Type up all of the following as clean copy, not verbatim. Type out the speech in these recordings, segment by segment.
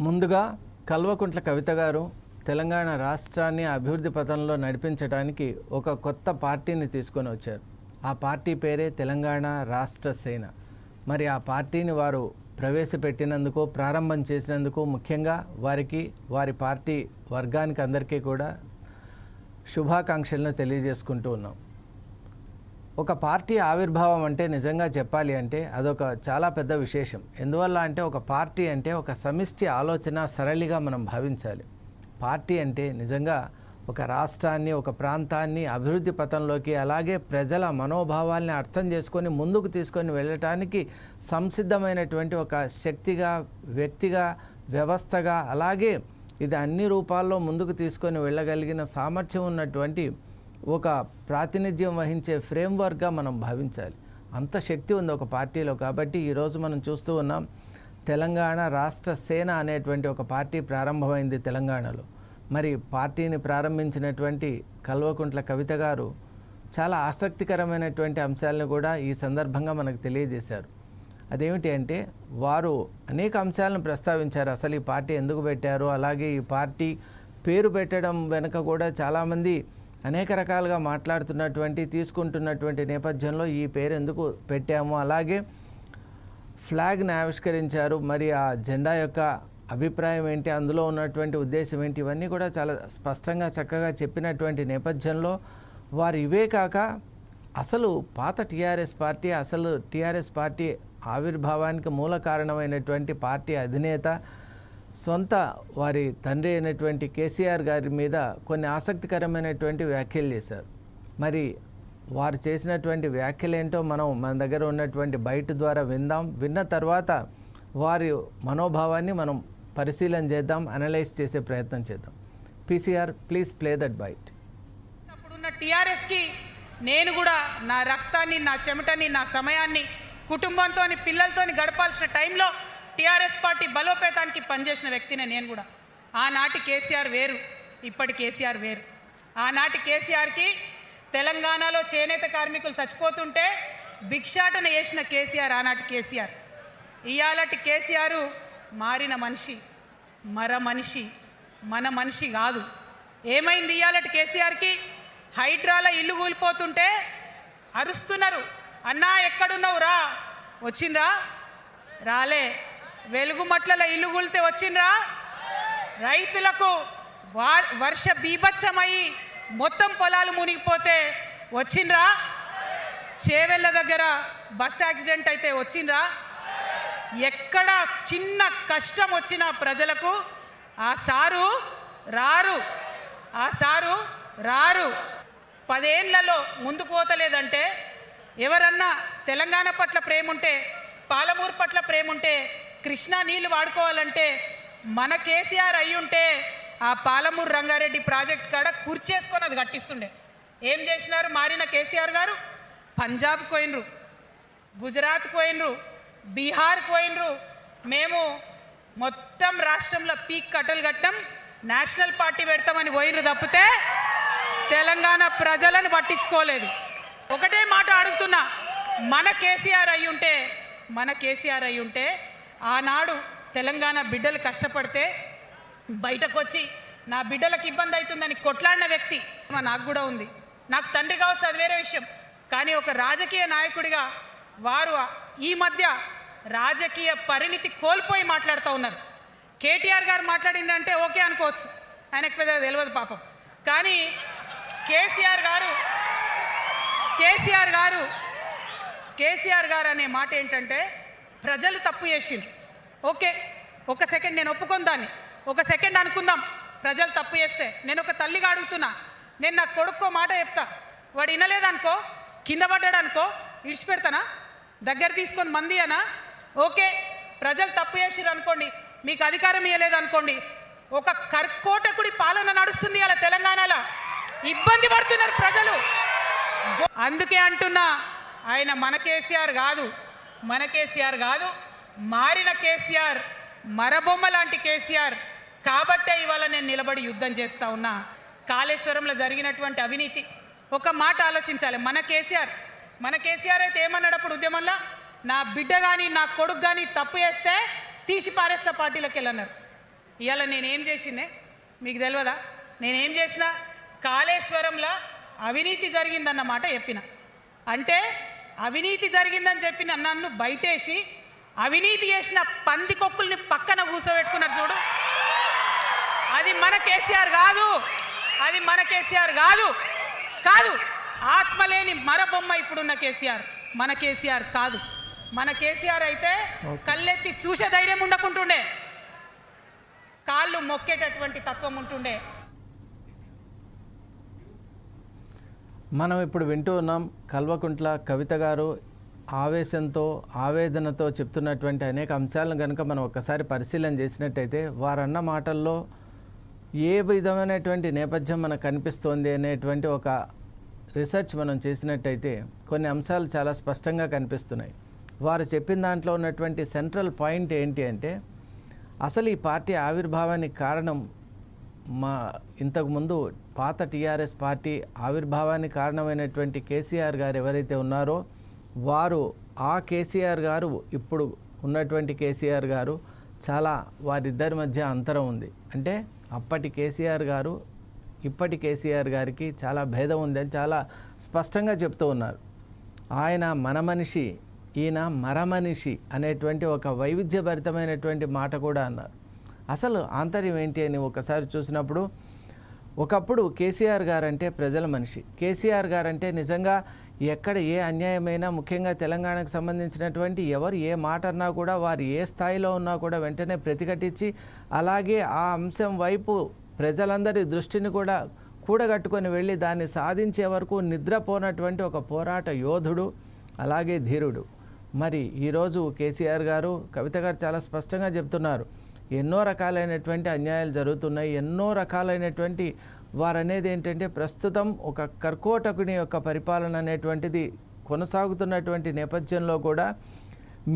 ముందుగా కల్వకుంట్ల కవిత గారు తెలంగాణ రాష్ట్రాన్ని అభివృద్ధి పథంలో నడిపించడానికి ఒక కొత్త పార్టీని తీసుకొని వచ్చారు. ఆ పార్టీ పేరే తెలంగాణ రాష్ట్ర సేన. మరి ఆ పార్టీని వారు ప్రవేశపెట్టినందుకు, ప్రారంభం చేసినందుకు ముఖ్యంగా వారికి, వారి పార్టీ వర్గానికి అందరికీ కూడా శుభాకాంక్షలను తెలియజేసుకుంటూ ఉన్నాం. ఒక పార్టీ ఆవిర్భావం అంటే నిజంగా చెప్పాలి అంటే అదొక చాలా పెద్ద విశేషం. ఎందువల్ల అంటే ఒక పార్టీ అంటే ఒక సమిష్టి ఆలోచన సరళిగా మనం భావించాలి. పార్టీ అంటే నిజంగా ఒక రాష్ట్రాన్ని, ఒక ప్రాంతాన్ని అభివృద్ధి పథంలోకి, అలాగే ప్రజల మనోభావాల్ని అర్థం చేసుకొని ముందుకు తీసుకొని వెళ్ళటానికి సంసిద్ధమైనటువంటి ఒక శక్తిగా, వ్యక్తిగా, వ్యవస్థగా, అలాగే ఇది అన్ని రూపాల్లో ముందుకు తీసుకొని వెళ్ళగలిగిన సామర్థ్యం ఉన్నటువంటి ఒక ప్రాతినిధ్యం వహించే ఫ్రేమ్వర్క్గా మనం భావించాలి. అంత శక్తి ఉంది ఒక పార్టీలో. కాబట్టి ఈరోజు మనం చూస్తూ ఉన్నాం, తెలంగాణ రాష్ట్ర సేన అనేటువంటి ఒక పార్టీ ప్రారంభమైంది తెలంగాణలో. మరి పార్టీని ప్రారంభించినటువంటి కల్వకుంట్ల కవిత గారు చాలా ఆసక్తికరమైనటువంటి అంశాలను కూడా ఈ సందర్భంగా మనకు తెలియజేశారు. అదేమిటి అంటే వారు అనేక అంశాలను ప్రస్తావించారు. అసలు ఈ పార్టీ ఎందుకు పెట్టారు, అలాగే ఈ పార్టీ పేరు పెట్టడం వెనుక కూడా చాలామంది అనేక రకాలుగా మాట్లాడుతున్నటువంటి, తీసుకుంటున్నటువంటి నేపథ్యంలో ఈ పేరు ఎందుకు పెట్టాము, అలాగే ఫ్లాగ్ని ఆవిష్కరించారు. మరి ఆ జెండా యొక్క అభిప్రాయం ఏంటి, అందులో ఉన్నటువంటి ఉద్దేశం ఏంటి, ఇవన్నీ కూడా చాలా స్పష్టంగా చక్కగా చెప్పినటువంటి నేపథ్యంలో వారు ఇవే కాక అసలు పాత టీఆర్ఎస్ పార్టీ, అసలు టీఆర్ఎస్ పార్టీ ఆవిర్భావానికి మూల కారణమైనటువంటి పార్టీ అధినేత సొంత వారి తండ్రి అయినటువంటి కేసీఆర్ గారి మీద కొన్ని ఆసక్తికరమైనటువంటి వ్యాఖ్యలు చేశారు. మరి వారు చేసినటువంటి వ్యాఖ్యలు ఏంటో మన దగ్గర ఉన్నటువంటి బైట్ ద్వారా విందాం. విన్న తర్వాత వారి మనోభావాన్ని మనం పరిశీలన చేద్దాం, అనలైజ్ చేసే ప్రయత్నం చేద్దాం. PCR, please play that bite. అప్పుడున్న టీఆర్ఎస్కి నేను కూడా నా రక్తాన్ని, నా చెమటని, నా సమయాన్ని కుటుంబంతో, పిల్లలతో గడపాల్సిన టైంలో టీఆర్ఎస్ పార్టీ బలోపేతానికి పనిచేసిన వ్యక్తినే నేను కూడా. ఆనాటి కేసీఆర్ వేరు, ఇప్పటి కేసీఆర్ వేరు. ఆనాటి కేసీఆర్కి తెలంగాణలో చేనేత కార్మికులు చచ్చిపోతుంటే భిక్షాటన చేసిన కేసీఆర్ ఆనాటి కేసీఆర్. ఇయాలటి కేసీఆర్ మారిన మనిషి, మనిషి, మన మనిషి కాదు. ఏమైంది ఇయాలటి కేసీఆర్కి? హైడ్రాలో ఇల్లు కూలిపోతుంటే అరుస్తున్నారు, అన్నా ఎక్కడున్నావు రా, వచ్చిండ్రా? రాలే. వెలుగుమట్లలో ఇల్లు కూలితే వచ్చిండ్రా? రైతులకు వర్ష బీభత్సమయ్యి మొత్తం పొలాలు మునిగిపోతే వచ్చిండ్రా? చేవెళ్ళ దగ్గర బస్ యాక్సిడెంట్ అయితే వచ్చిండ్రా? ఎక్కడ చిన్న కష్టం వచ్చిన ప్రజలకు ఆ సారు రారు, ఆ సారు రారు. 10 ఏళ్లలో ముందుకు పోతలేదంటే, ఎవరన్నా తెలంగాణ పట్ల ప్రేమ ఉంటే, పాలమూరు పట్ల ప్రేమ ఉంటే, కృష్ణా నీళ్లు వాడుకోవాలంటే మన కేసీఆర్ అయ్యుంటే ఆ పాలమూరు రంగారెడ్డి ప్రాజెక్ట్ కాడ కుర్చేసుకొని అది కట్టిస్తుండే. ఏం చేసినారు మారిన కేసీఆర్ గారు? పంజాబ్ పోయినరు, గుజరాత్ పోయినరు, బీహార్ పోయినరు. మేము మొత్తం రాష్ట్రంలో పీక్ కట్టలు కట్టం, నేషనల్ పార్టీ పెడతామని పోయినరు తప్పితే తెలంగాణ ప్రజలను పట్టించుకోలేదు. ఒకటే మాట అడుగుతున్నా, మన కేసీఆర్ అయ్యుంటే ఆనాడు తెలంగాణ బిడ్డలు కష్టపడితే బయటకు వచ్చి నా బిడ్డలకు ఇబ్బంది అవుతుందని కొట్లాడిన వ్యక్తి నాకు కూడా ఉంది. నాకు తండ్రి కావచ్చు, అది వేరే విషయం. కానీ ఒక రాజకీయ నాయకుడిగా వారు ఈ మధ్య రాజకీయ పరిణితి కోల్పోయి మాట్లాడుతూ ఉన్నారు. కేటీఆర్ గారు మాట్లాడిందంటే ఓకే అనుకోవచ్చు, ఆయనకు పెద్దగా తెలియదు పాపం. కానీ కేసీఆర్ గారు అనే మాట ఏంటంటే, ప్రజలు తప్పు చేసిండ్రు. ఓకే, ఒక సెకండ్ నేను ఒప్పుకొని దాన్ని, ఒక సెకండ్ అనుకుందాం. ప్రజలు తప్పు చేస్తే నేను ఒక తల్లిగా అడుగుతున్నా, నేను నా కొడుక్కో మాట చెప్తా, వాడు వినలేదనుకో, కింద పడ్డాడు అనుకో, ఇడిచిపెడతానా? దగ్గర తీసుకొని మంది అనా? ఓకే, ప్రజలు తప్పు చేసిర్రు అనుకోండి, మీకు అధికారం ఇవ్వలేదు అనుకోండి, ఒక కర్కోటకుడి పాలన నడుస్తుంది అలా తెలంగాణలో. ఇబ్బంది పడుతున్నారు ప్రజలు. అందుకే అంటున్నా, ఆయన మన కేసీఆర్ కాదు, మారిన కేసీఆర్, మరబొమ్మ లాంటి కేసీఆర్. కాబట్టే ఇవాళ నేను నిలబడి యుద్ధం చేస్తూ ఉన్నా. కాళేశ్వరంలో జరిగినటువంటి అవినీతి, ఒక మాట ఆలోచించాలి. మన కేసీఆర్ అయితే ఏమన్నాడు అప్పుడు ఉద్యమంలో? నా బిడ్డ కానీ, నా కొడుకు కానీ తప్పు చేస్తే తీసి పారేస్తా పార్టీలోకి వెళ్ళన్నారు. ఇవాళ నేనేం చేసిందే మీకు తెలియదా? నేనేం చేసిన? కాళేశ్వరంలో అవినీతి జరిగిందన్నమాట చెప్పిన. అంటే అవినీతి జరిగిందని చెప్పిన నన్ను బయటేసి అవినీతి చేసిన పందికొక్కుల్ని పక్కన కూర్చోబెట్టుకున్నారు చూడు. అది మన కేసీఆర్ కాదు, అది మన కేసీఆర్ కాదు. కాదు, ఆత్మలేని మరబొమ్మ ఇప్పుడున్న కేసీఆర్ మన కేసీఆర్ కాదు. మన కేసీఆర్ అయితే కళ్ళెత్తి చూసే ధైర్యం ఉండకుంటుండే, కాళ్ళు మొక్కేటటువంటి తత్వం ఉంటుండే. మనం ఇప్పుడు వింటూ ఉన్నాం కల్వకుంట్ల కవిత గారు ఆవేశంతో ఆవేదనతో చెప్తున్నటువంటి అనేక అంశాలను కనుక మనం ఒక్కసారి పరిశీలన చేసినట్టయితే వారన్న మాటల్లో ఏ విధమైనటువంటి నేపథ్యం మనకు కనిపిస్తోంది అనేటువంటి ఒక రీసెర్చ్ మనం చేసినట్టయితే కొన్ని అంశాలు చాలా స్పష్టంగా కనిపిస్తున్నాయి. వారు చెప్పిన దాంట్లో ఉన్నటువంటి సెంట్రల్ పాయింట్ ఏంటి అంటే అసలు ఈ పార్టీ ఆవిర్భావానికి కారణం ఇంతకుముందు పాత టీఆర్ఎస్ పార్టీ ఆవిర్భావానికి కారణమైనటువంటి కేసీఆర్ గారు ఎవరైతే ఉన్నారో వారు ఆ కేసీఆర్ గారు ఇప్పుడు ఉన్నటువంటి కేసీఆర్ గారు చాలా వారిద్దరి మధ్య అంతరం ఉంది. అంటే అప్పటి కేసీఆర్ గారు ఇప్పటి కేసీఆర్ గారికి చాలా భేదం ఉందని చాలా స్పష్టంగా చెప్తూ ఉన్నారు. ఆయన మన మనిషి, ఈయన మరమనిషి అనేటువంటి ఒక వైవిధ్యభరితమైనటువంటి మాట కూడా అన్నారు. అసలు ఆంతర్యం ఏంటి అని ఒకసారి చూసినప్పుడు ఒకప్పుడు కేసీఆర్ గారంటే ప్రజల మనిషి, కేసీఆర్ గారంటే నిజంగా ఎక్కడ ఏ అన్యాయమైనా ముఖ్యంగా తెలంగాణకు సంబంధించినటువంటి ఎవరు ఏ మాట అన్నా కూడా వారు ఏ స్థాయిలో ఉన్నా కూడా వెంటనే ప్రతిఘటించి అలాగే ఆ అంశం వైపు ప్రజలందరి దృష్టిని కూడా కూడగట్టుకొని వెళ్ళి దాన్ని సాధించే వరకు నిద్రపోనటువంటి ఒక పోరాట యోధుడు అలాగే ధీరుడు. మరి ఈరోజు కేసీఆర్ గారు కవిత గారు చాలా స్పష్టంగా చెప్తున్నారు ఎన్నో రకాలైనటువంటి అన్యాయాలు జరుగుతున్నాయి, ఎన్నో రకాలైనటువంటి వారు అనేది ఏంటంటే ప్రస్తుతం ఒక కర్కోటకుని యొక్క పరిపాలన అనేటువంటిది కొనసాగుతున్నటువంటి నేపథ్యంలో కూడా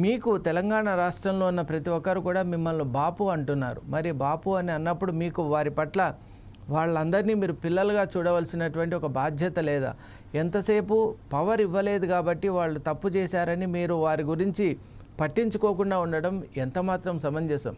మీకు తెలంగాణ రాష్ట్రంలో ఉన్న ప్రతి ఒక్కరు కూడా మిమ్మల్ని బాపు అంటున్నారు. మరి బాపు అని అన్నప్పుడు మీకు వారి పట్ల వాళ్ళందరినీ మీరు పిల్లలుగా చూడవలసినటువంటి ఒక బాధ్యత లేదా? ఎంతసేపు పవర్ ఇవ్వలేదు కాబట్టి వాళ్ళు తప్పు చేశారని మీరు వారి గురించి పట్టించుకోకుండా ఉండడం ఎంతమాత్రం సమంజసం?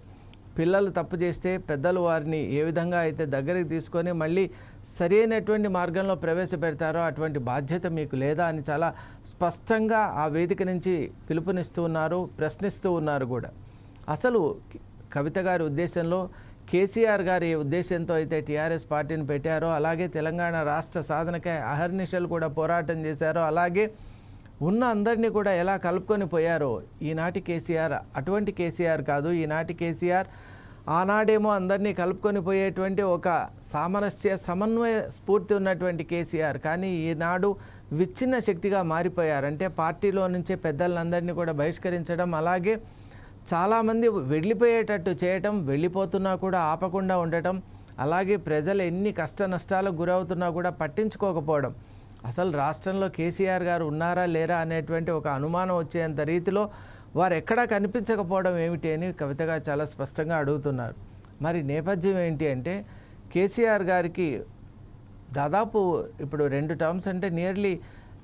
పిల్లలు తప్పు చేస్తే పెద్దలు వారిని ఏ విధంగా అయితే దగ్గరికి తీసుకొని మళ్ళీ సరైనటువంటి మార్గంలో ప్రవేశపెడతారో అటువంటి బాధ్యత మీకు లేదా అని చాలా స్పష్టంగా ఆ వేదిక నుంచి పిలుపునిస్తూ ఉన్నారు, ప్రశ్నిస్తూ ఉన్నారు కూడా. అసలు కవిత గారి ఉద్దేశంలో కేసీఆర్ గారు ఏ ఉద్దేశంతో అయితే టీఆర్ఎస్ పార్టీని పెట్టారో అలాగే తెలంగాణ రాష్ట్ర సాధనకై అహర్నిశలు కూడా పోరాటం చేశారో అలాగే ఉన్న అందరినీ కూడా ఎలా కలుపుకొని పోయారో ఈనాటి కేసీఆర్ అటువంటి కేసీఆర్ కాదు. ఈనాటి కేసీఆర్ ఆనాడేమో అందరినీ కలుపుకొని పోయేటువంటి ఒక సామరస్య సమన్వయ స్ఫూర్తి ఉన్నటువంటి కేసీఆర్, కానీ ఈనాడు విచ్ఛిన్న శక్తిగా మారిపోయారు. అంటే పార్టీలో నుంచే పెద్దలందరినీ కూడా బహిష్కరించడం అలాగే చాలామంది వెళ్ళిపోయేటట్టు చేయటం, వెళ్ళిపోతున్నా కూడా ఆపకుండా ఉండటం, అలాగే ప్రజలు ఎన్ని కష్ట నష్టాలకు గురవుతున్నా కూడా పట్టించుకోకపోవడం. అసలు రాష్ట్రంలో కేసీఆర్ గారు ఉన్నారా లేరా అనేటువంటి ఒక అనుమానం వచ్చేంత రీతిలో వారు ఎక్కడా కనిపించకపోవడం ఏమిటి అని కవితగా చాలా స్పష్టంగా అడుగుతున్నారు. మరి నేపథ్యం ఏంటి అంటే కేసీఆర్ గారికి దాదాపు ఇప్పుడు 2 టర్మ్స్ అంటే నియర్లీ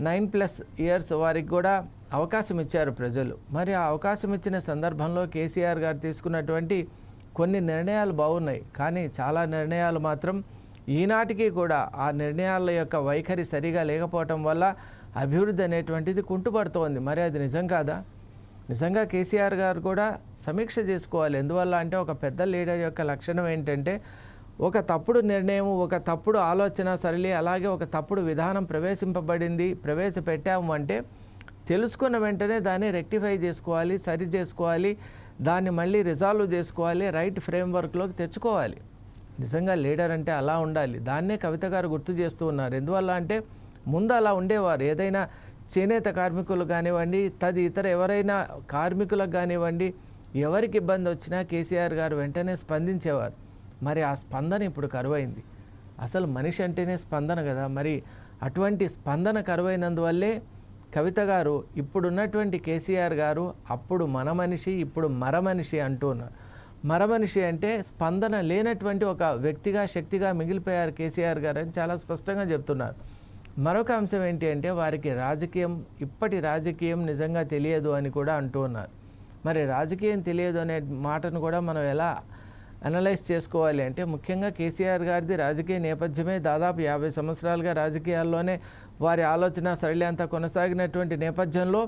9+ ఇయర్స్ వారికి కూడా అవకాశం ఇచ్చారు ప్రజలు. మరి ఆ అవకాశం ఇచ్చిన సందర్భంలో కేసీఆర్ గారు తీసుకున్నటువంటి కొన్ని నిర్ణయాలు బాగున్నాయి, కానీ చాలా నిర్ణయాలు మాత్రం ఈనాటికి కూడా ఆ నిర్ణయాల యొక్క వైఖరి సరిగా లేకపోవటం వల్ల అభివృద్ధి అనేటువంటిది కుంటుపడుతోంది. మరి అది నిజం కాదా? నిజంగా కేసీఆర్ గారు కూడా సమీక్ష చేసుకోవాలి. ఎందువల్ల అంటే ఒక పెద్ద లీడర్ యొక్క లక్షణం ఏంటంటే ఒక తప్పుడు నిర్ణయం, ఒక తప్పుడు ఆలోచన సరళి అలాగే ఒక తప్పుడు విధానం ప్రవేశపెట్టాము అంటే తెలుసుకున్న వెంటనే దాన్ని రెక్టిఫై చేసుకోవాలి, సరి చేసుకోవాలి, దాన్ని మళ్ళీ రిజాల్వ్ చేసుకోవాలి, రైట్ ఫ్రేమ్వర్క్లోకి తెచ్చుకోవాలి. నిజంగా లీడర్ అంటే అలా ఉండాలి. దాన్నే కవిత గారు గుర్తు చేస్తూ ఉన్నారు. ఎందువల్ల అంటే ముందు అలా ఉండేవారు. ఏదైనా చేనేత కార్మికులు కానివ్వండి, ఇతర ఎవరైనా కార్మికులకు కానివ్వండి, ఎవరికి ఇబ్బంది వచ్చినా కేసీఆర్ గారు వెంటనే స్పందించేవారు. మరి ఆ స్పందన ఇప్పుడు కరువైంది. అసలు మనిషి అంటేనే స్పందన కదా. మరి అటువంటి స్పందన కరువైనందువల్లే కవిత గారు ఇప్పుడున్నటువంటి కేసీఆర్ గారు అప్పుడు మన మనిషి ఇప్పుడు మరమనిషి అంటూ ఉన్నారు. మరమనిషి అంటే స్పందన లేనటువంటి ఒక వ్యక్తిగా శక్తిగా మిగిలిపోయారు కేసీఆర్ గారు అని చాలా స్పష్టంగా చెప్తున్నారు. మరొక అంశం ఏంటి అంటే వారికి ఇప్పటి రాజకీయం నిజంగా తెలియదు అని కూడా అంటూ ఉన్నారు. మరి రాజకీయం తెలియదు అనే మాటను కూడా మనం ఎలా అనలైజ్ చేసుకోవాలి అంటే ముఖ్యంగా కేసీఆర్ గారిది రాజకీయ నేపథ్యమే దాదాపు 50 సంవత్సరాలుగా రాజకీయాల్లోనే వారి ఆలోచన సరళి అంతా కొనసాగినటువంటి నేపథ్యంలో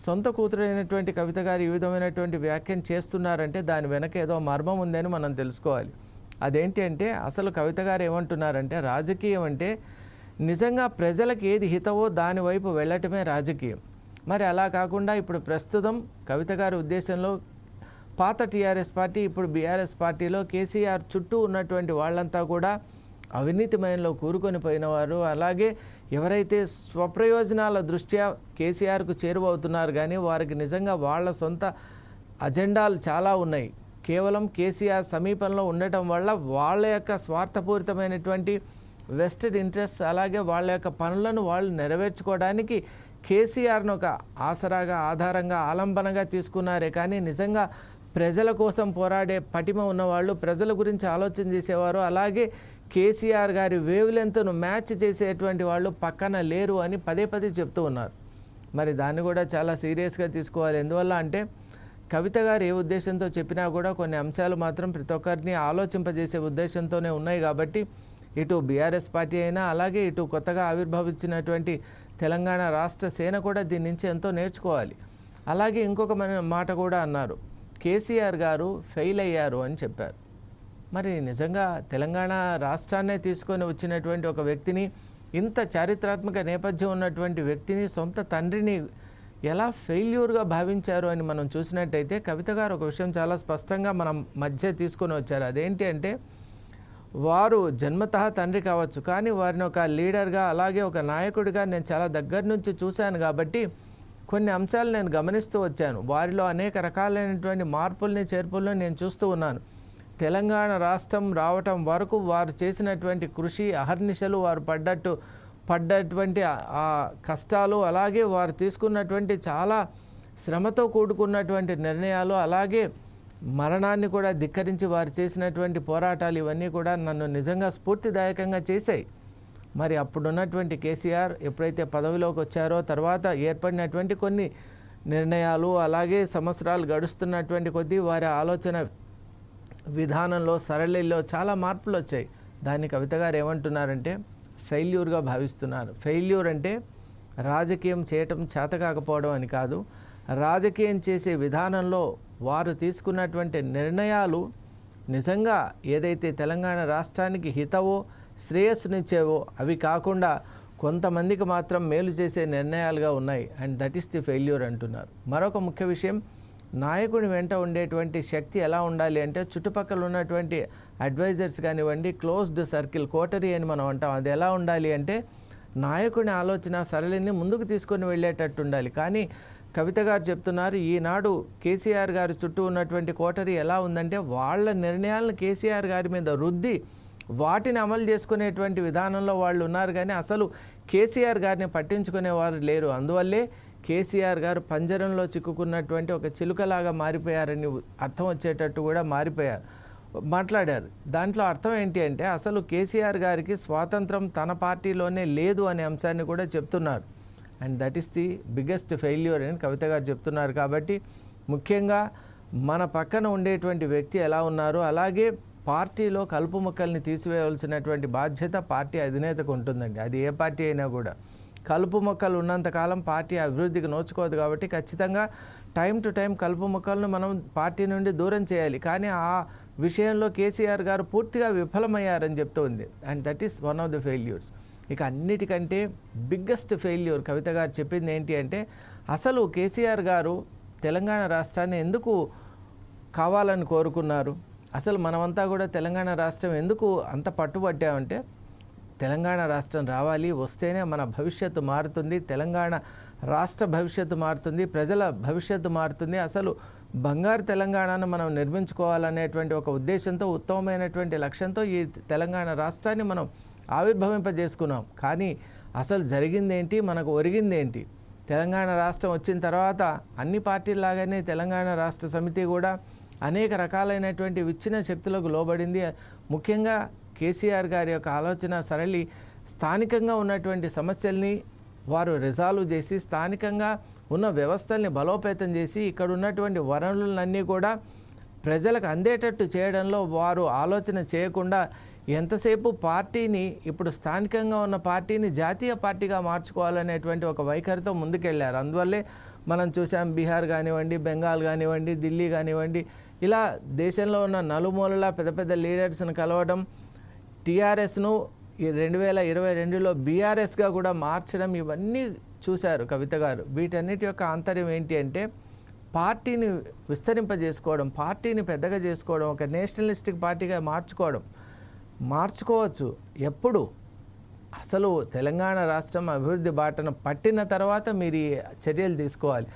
సొంత కూతురైనటువంటి కవిత గారు ఈ విధమైనటువంటి వ్యాఖ్యను చేస్తున్నారంటే దాని వెనక ఏదో మర్మం ఉందని మనం తెలుసుకోవాలి. అదేంటి అంటే అసలు కవిత గారు ఏమంటున్నారంటే రాజకీయం అంటే నిజంగా ప్రజలకు ఏది హితవో దాని వైపు వెళ్ళటమే రాజకీయం. మరి అలా కాకుండా ఇప్పుడు ప్రస్తుతం కవిత గారి ఉద్దేశంలో పాత టీఆర్ఎస్ పార్టీ ఇప్పుడు బీఆర్ఎస్ పార్టీలో కేసీఆర్ చుట్టూ ఉన్నటువంటి వాళ్ళంతా కూడా అవినీతిమయంలో కూరుకొని పోయినవారు, అలాగే ఎవరైతే స్వప్రయోజనాల దృష్ట్యా కేసీఆర్కు చేరువవుతున్నారు కానీ వారికి నిజంగా వాళ్ళ సొంత అజెండాలు చాలా ఉన్నాయి. కేవలం కేసీఆర్ సమీపంలో ఉండటం వల్ల వాళ్ళ యొక్క స్వార్థపూరితమైనటువంటి వెస్టెడ్ ఇంట్రెస్ట్ అలాగే వాళ్ళ యొక్క పనులను వాళ్ళు నెరవేర్చుకోవడానికి కేసీఆర్ను ఒక ఆసరాగా ఆధారంగా ఆలంబనగా తీసుకున్నారే కానీ నిజంగా ప్రజల కోసం పోరాడే పటిమ ఉన్నవాళ్ళు, ప్రజల గురించి ఆలోచన చేసేవారు, అలాగే కేసీఆర్ గారి వేవ్ లెంత్ను మ్యాచ్ చేసేటువంటి వాళ్ళు పక్కన లేరు అని పదే పదే చెప్తూ ఉన్నారు. మరి దాన్ని కూడా చాలా సీరియస్గా తీసుకోవాలి. ఎందువల్ల అంటే కవిత గారు ఏ ఉద్దేశంతో చెప్పినా కూడా కొన్ని అంశాలు మాత్రం ప్రతి ఒక్కరిని ఆలోచింపజేసే ఉద్దేశంతోనే ఉన్నాయి. కాబట్టి ఇటు బీఆర్ఎస్ పార్టీ అయినా అలాగే ఇటు కొత్తగా ఆవిర్భవించినటువంటి తెలంగాణ రాష్ట్ర సేన కూడా దీని నుంచి ఎంతో నేర్చుకోవాలి. అలాగే ఇంకొక మాట కూడా అన్నారు, కేసీఆర్ గారు ఫెయిల్ అయ్యారు అని చెప్పారు. మరి నిజంగా తెలంగాణ రాష్ట్రాన్నే తీసుకొని వచ్చినటువంటి ఒక వ్యక్తిని, ఇంత చారిత్రాత్మక నేపథ్యం ఉన్నటువంటి వ్యక్తిని, సొంత తండ్రిని ఎలా ఫెయిల్యూర్గా భావించారు అని మనం చూసినట్టయితే కవిత గారు ఒక విషయం చాలా స్పష్టంగా మనం మధ్య తీసుకొని వచ్చారు. అదేంటి అంటే వారు జన్మతః తండ్రి కావచ్చు కానీ వారిని ఒక లీడర్గా అలాగే ఒక నాయకుడిగా నేను చాలా దగ్గర నుంచి చూశాను కాబట్టి కొన్ని అంశాలు నేను గమనిస్తూ వచ్చాను. వారిలో అనేక రకాలైనటువంటి మార్పుల్ని చేర్పుల్ని నేను చూస్తూ ఉన్నాను. తెలంగాణ రాష్ట్రం రావటం వరకు వారు చేసినటువంటి కృషి, అహర్నిశలు, వారు పడ్డటువంటి ఆ కష్టాలు, అలాగే వారు తీసుకున్నటువంటి చాలా శ్రమతో కూడుకున్నటువంటి నిర్ణయాలు, అలాగే మరణాన్ని కూడా ధిక్కరించి వారు చేసినటువంటి పోరాటాలు, ఇవన్నీ కూడా నన్ను నిజంగా స్ఫూర్తిదాయకంగా చేశాయి. మరి అప్పుడున్నటువంటి కేసీఆర్ ఎప్పుడైతే పదవిలోకి వచ్చారో తర్వాత ఏర్పడినటువంటి కొన్ని నిర్ణయాలు, అలాగే సంవత్సరాలు గడుస్తున్నటువంటి కొద్దీ వారి ఆలోచన విధానంలో సరళిలో చాలా మార్పులు వచ్చాయి. దాన్ని కవిత గారు ఏమంటున్నారంటే ఫెయిల్యూర్గా భావిస్తున్నారు. ఫెయిల్యూర్ అంటే రాజకీయం చేయటం చేతకాకపోవడం అని కాదు, రాజకీయం చేసే విధానంలో వారు తీసుకున్నటువంటి నిర్ణయాలు నిజంగా ఏదైతే తెలంగాణ రాష్ట్రానికి హితవో శ్రేయస్సునిచ్చేవో అవి కాకుండా కొంతమందికి మాత్రం మేలు చేసే నిర్ణయాలుగా ఉన్నాయి. And that is the failure అంటున్నారు. మరొక ముఖ్య విషయం, నాయకుడి వెంట ఉండేటువంటి శక్తి ఎలా ఉండాలి అంటే చుట్టుపక్కల ఉన్నటువంటి అడ్వైజర్స్ కానివ్వండి, క్లోజ్డ్ సర్కిల్, కోటరీ అని మనం అంటాం, అది ఎలా ఉండాలి అంటే నాయకుని ఆలోచన సరళిని ముందుకు తీసుకొని వెళ్ళేటట్టు ఉండాలి. కానీ కవిత గారు చెప్తున్నారు ఈనాడు కేసీఆర్ గారి చుట్టూ ఉన్నటువంటి కోటరీ ఎలా ఉందంటే వాళ్ళ నిర్ణయాలను కేసీఆర్ గారి మీద రుద్ది వాటిని అమలు చేసుకునేటువంటి విధానంలో వాళ్ళు ఉన్నారు కానీ అసలు కేసీఆర్ గారిని పట్టించుకునేవారు లేరు. అందువల్లే కేసీఆర్ గారు పంజరంలో చిక్కుకున్నటువంటి ఒక చిలుకలాగా మారిపోయారని అర్థం వచ్చేటట్టు కూడా మాట్లాడారు. దాంట్లో అర్థం ఏంటి అంటే అసలు కేసీఆర్ గారికి స్వాతంత్రం తన పార్టీలోనే లేదు అనే అంశాన్ని కూడా చెప్తున్నారు. And that is the biggest failure అని కవిత గారు చెప్తున్నారు. కాబట్టి ముఖ్యంగా మన పక్కన ఉండేటువంటి వ్యక్తి ఎలా ఉన్నారు, అలాగే పార్టీలో కలుపు మొక్కల్ని తీసివేయవలసినటువంటి బాధ్యత పార్టీ అధినేతకు ఉంటుందండి. అది ఏ పార్టీ అయినా కూడా కలుపు మొక్కలు ఉన్నంతకాలం పార్టీ అభివృద్ధికి నోచుకోదు. కాబట్టి ఖచ్చితంగా టైం టు టైం కలుపు మొక్కలను మనం పార్టీ నుండి దూరం చేయాలి. కానీ ఆ విషయంలో కేసీఆర్ గారు పూర్తిగా విఫలమయ్యారని చెప్తుంది. And that is one of the failures. ఇక అన్నిటికంటే బిగ్గెస్ట్ ఫెయిల్యూర్ కవిత గారు చెప్పింది ఏంటి అంటే అసలు కేసీఆర్ గారు తెలంగాణ రాష్ట్రాన్ని ఎందుకు కావాలని కోరుకున్నారు, అసలు మనమంతా కూడా తెలంగాణ రాష్ట్రం ఎందుకు అంత పట్టుబట్టామంటే తెలంగాణ రాష్ట్రం రావాలి, వస్తేనే మన భవిష్యత్తు మారుతుంది, తెలంగాణ రాష్ట్ర భవిష్యత్తు మారుతుంది, ప్రజల భవిష్యత్తు మారుతుంది, అసలు బంగారు తెలంగాణను మనం నిర్మించుకోవాలనేటువంటి ఒక ఉద్దేశంతో ఉత్తమమైనటువంటి లక్ష్యంతో ఈ తెలంగాణ రాష్ట్రాన్ని మనం ఆవిర్భవింపజేసుకున్నాం. కానీ అసలు జరిగిందేంటి, మనకు ఒరిగిందేంటి? తెలంగాణ రాష్ట్రం వచ్చిన తర్వాత అన్ని పార్టీల్లాగానే తెలంగాణ రాష్ట్ర సమితి కూడా అనేక రకాలైనటువంటి విచ్ఛిన్న శక్తులకు లోబడింది. ముఖ్యంగా కేసీఆర్ గారి యొక్క ఆలోచన సరళి స్థానికంగా ఉన్నటువంటి సమస్యల్ని వారు రిజాల్వ్ చేసి స్థానికంగా ఉన్న వ్యవస్థల్ని బలోపేతం చేసి ఇక్కడ ఉన్నటువంటి వనరులన్నీ కూడా ప్రజలకు అందేటట్టు చేయడంలో వారు ఆలోచన చేయకుండా ఎంతసేపు పార్టీని ఇప్పుడు స్థానికంగా ఉన్న పార్టీని జాతీయ పార్టీగా మార్చుకోవాలనేటువంటి ఒక వైఖరితో ముందుకెళ్లారు. అందువల్లే మనం చూసాం బీహార్ కానివ్వండి, బెంగాల్ కానివ్వండి, ఢిల్లీ కానివ్వండి, ఇలా దేశంలో ఉన్న నలుమూలలా పెద్ద పెద్ద లీడర్స్ని కలవడం, టీఆర్ఎస్ను 2022లో బీఆర్ఎస్గా కూడా మార్చడం, ఇవన్నీ చూశారు కవిత గారు. వీటన్నిటి యొక్క ఆంతర్యం ఏంటి అంటే పార్టీని విస్తరింపజేసుకోవడం, పార్టీని పెద్దగా చేసుకోవడం, ఒక నేషనలిస్టిక్ పార్టీగా మార్చుకోవచ్చు. ఎప్పుడు అసలు తెలంగాణ రాష్ట్రం అభివృద్ధి బాటను పట్టిన తర్వాత మీరు ఈ చర్యలు తీసుకోవాలి.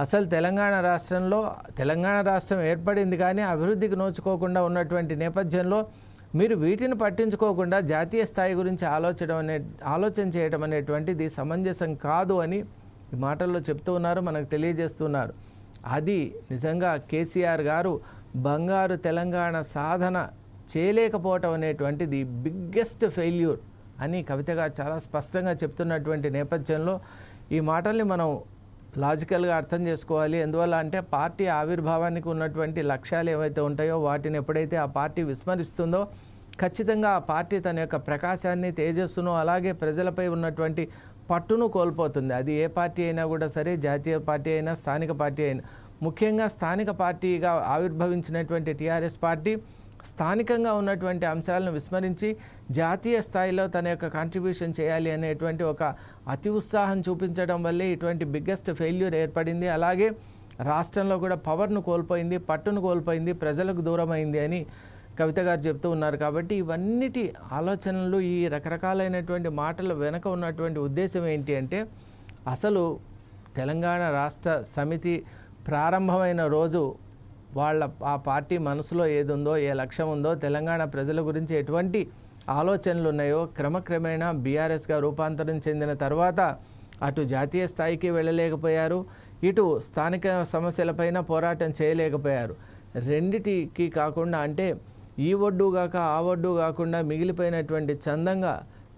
అసలు తెలంగాణ రాష్ట్రం ఏర్పడింది కానీ అభివృద్ధికి నోచుకోకుండా ఉన్నటువంటి నేపథ్యంలో మీరు వీటిని పట్టించుకోకుండా జాతీయ స్థాయి గురించి ఆలోచన చేయడం అనేటువంటిది సమంజసం కాదు అని ఈ మాటల్లో చెప్తూ ఉన్నారు, మనకు తెలియజేస్తున్నారు. అది నిజంగా కేసీఆర్ గారు బంగారు తెలంగాణ సాధన చేయలేకపోవటం అనేటువంటిది బిగ్గెస్ట్ ఫెయిల్యూర్ అని కవిత గారు చాలా స్పష్టంగా చెప్తున్నటువంటి నేపథ్యంలో ఈ మాటల్ని మనం లాజికల్గా అర్థం చేసుకోవాలి. ఎందువల్ల అంటే పార్టీ ఆవిర్భావానికి ఉన్నటువంటి లక్ష్యాలు ఏవైతే ఉంటాయో వాటిని ఎప్పుడైతే ఆ పార్టీ విస్మరిస్తుందో ఖచ్చితంగా ఆ పార్టీ తన యొక్క ప్రకాశాన్ని, తేజస్సును, అలాగే ప్రజలపై ఉన్నటువంటి పట్టును కోల్పోతుంది. అది ఏ పార్టీ అయినా కూడా సరే, జాతీయ పార్టీ అయినా, స్థానిక పార్టీ అయినా. ముఖ్యంగా స్థానిక పార్టీగా ఆవిర్భవించినటువంటి టీఆర్ఎస్ పార్టీ స్థానికంగా ఉన్నటువంటి అంశాలను విస్మరించి జాతీయ స్థాయిలో తన యొక్క కాంట్రిబ్యూషన్ చేయాలి అనేటువంటి ఒక అతి ఉత్సాహం చూపించడం వల్లే ఇటువంటి బిగ్గెస్ట్ ఫెయిల్యూర్ ఏర్పడింది. అలాగే రాష్ట్రంలో కూడా పవర్ను కోల్పోయింది, పట్టును కోల్పోయింది, ప్రజలకు దూరమైంది అని కవిత గారు చెప్తూ ఉన్నారు. కాబట్టి ఇవన్నిటి ఆలోచనలు, ఈ రకరకాలైనటువంటి మాటల వెనక ఉన్నటువంటి ఉద్దేశం ఏంటి అంటే అసలు తెలంగాణ రాష్ట్ర సమితి ప్రారంభమైన రోజు ఆ పార్టీ మనసులో ఏది ఉందో, ఏ లక్ష్యం ఉందో, తెలంగాణ ప్రజల గురించి ఎటువంటి ఆలోచనలు ఉన్నాయో క్రమక్రమేణా బీఆర్ఎస్గా రూపాంతరం చెందిన తర్వాత అటు జాతీయ స్థాయికి వెళ్ళలేకపోయారు, ఇటు స్థానిక సమస్యలపైన పోరాటం చేయలేకపోయారు. రెండిటికి కాకుండా అంటే ఈ ఒడ్డు కాక ఆ ఒడ్డు కాకుండా మిగిలిపోయినటువంటి చందంగా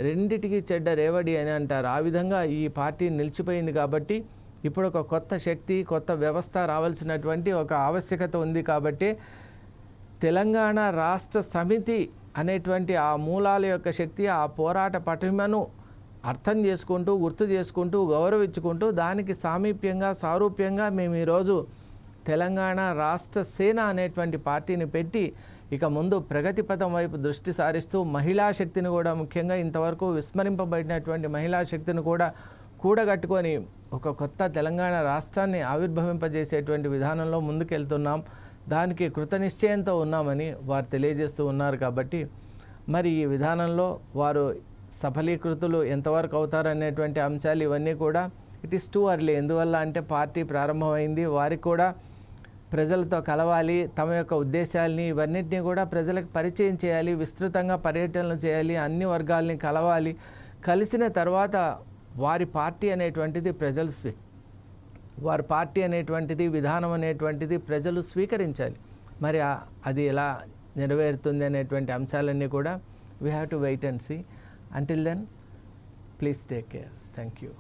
రెండిటికి చెడ్డ రేవడి అని అంటారు. ఆ విధంగా ఈ పార్టీ నిలిచిపోయింది. కాబట్టి ఇప్పుడు ఒక కొత్త శక్తి, కొత్త వ్యవస్థ రావాల్సినటువంటి ఒక ఆవశ్యకత ఉంది. కాబట్టి తెలంగాణ రాష్ట్ర సమితి అనేటువంటి ఆ మూలాల యొక్క శక్తి, ఆ పోరాట పటిమను అర్థం చేసుకుంటూ, గుర్తు చేసుకుంటూ, గౌరవించుకుంటూ దానికి సారూప్యంగా మేము ఈరోజు తెలంగాణ రాష్ట్ర సేన అనేటువంటి పార్టీని పెట్టి ఇక ముందు ప్రగతి పథం వైపు దృష్టి సారిస్తూ మహిళా శక్తిని కూడా, ముఖ్యంగా ఇంతవరకు విస్మరింపబడినటువంటి మహిళా శక్తిని కూడా కూడగట్టుకొని ఒక కొత్త తెలంగాణ రాష్ట్రాన్ని ఆవిర్భవింపజేసేటువంటి విధానంలో ముందుకెళ్తున్నాం. దానికి కృతనిశ్చయంతో ఉన్నామని వారు తెలియజేస్తూ ఉన్నారు. కాబట్టి మరి ఈ విధానంలో వారు సఫలీకృతులు ఎంతవరకు అవుతారనేటువంటి అంశాలు ఇవన్నీ కూడా ఇట్ ఈస్ టూ అర్లీ. ఎందువల్ల అంటే పార్టీ ప్రారంభమైంది, వారికి కూడా ప్రజలతో కలవాలి, తమ యొక్క ఉద్దేశాలని ఇవన్నింటినీ కూడా ప్రజలకు పరిచయం చేయాలి, విస్తృతంగా పర్యటనలు చేయాలి, అన్ని వర్గాల్ని కలవాలి. కలిసిన తర్వాత వారి పార్టీ అనేటువంటిది వారి పార్టీ అనేటువంటిది, విధానం అనేటువంటిది ప్రజలు స్వీకరించాలి. మరి అది ఎలా నెరవేరుతుంది అనేటువంటి అంశాలన్నీ కూడా we have to wait and see. Until then please take care. Thank you.